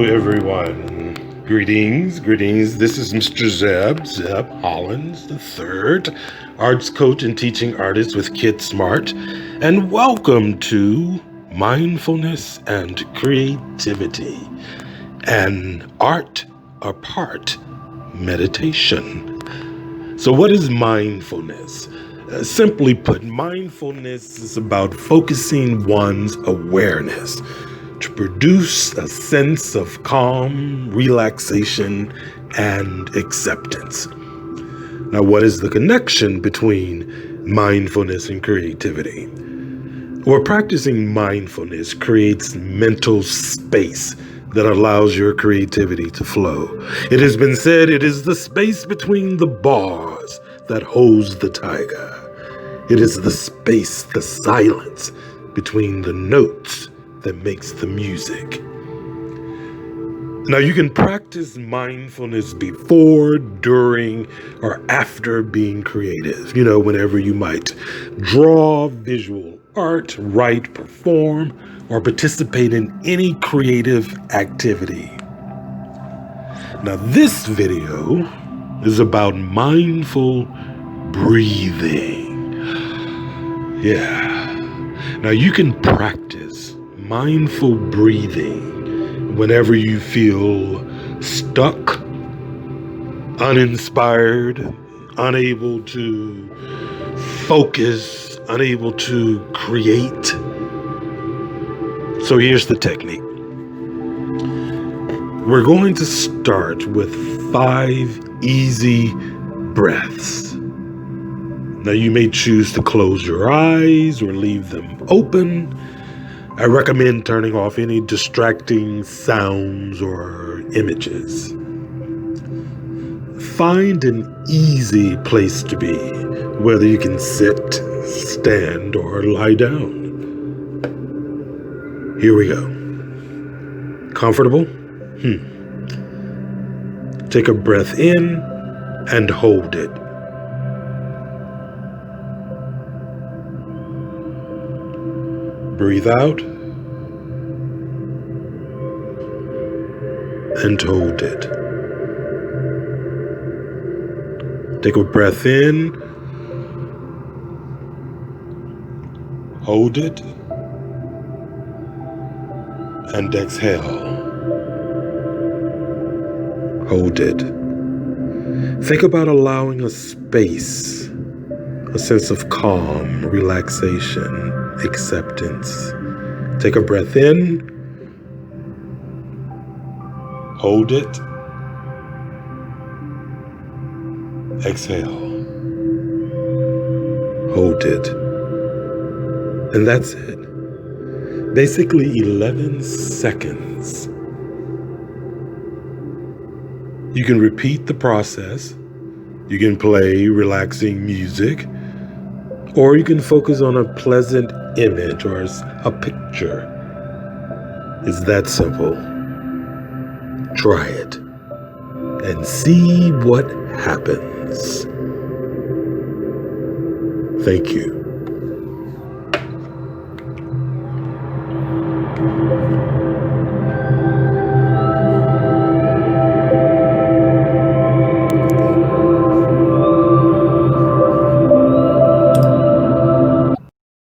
everyone. Greetings. This is Mr. Zeb Hollins III, arts coach and teaching artist with Kid Smart, and welcome to Mindfulness and Creativity, an art apart meditation. So what is mindfulness? Simply put, mindfulness is about focusing one's awareness to produce a sense of calm, relaxation, and acceptance. Now, what is the connection between mindfulness and creativity? Well, practicing mindfulness creates mental space that allows your creativity to flow. It has been said it is the space between the bars that holds the tiger. It is the space, the silence between the notes that makes the music. Now, you can practice mindfulness before, during, or after being creative. Whenever you might draw, visual art, write, perform, or participate in any creative activity. Now, this video is about mindful breathing. Yeah. Now, you can practice mindful breathing whenever you feel stuck, uninspired, unable to focus, unable to create. So here's the technique. We're going to start with 5 easy breaths. Now, you may choose to close your eyes or leave them open. I recommend turning off any distracting sounds or images. Find an easy place to be, whether you can sit, stand, or lie down. Here we go. Comfortable? Take a breath in and hold it. Breathe out and hold it. Take a breath in, hold it, and exhale. Hold it. Think about allowing a space, a sense of calm, relaxation, acceptance. Take a breath in, hold it, exhale, hold it, and that's it. Basically 11 seconds. You can repeat the process. You can play relaxing music, or you can focus on a pleasant image or a picture. It's that simple. Try it and see what happens. Thank you.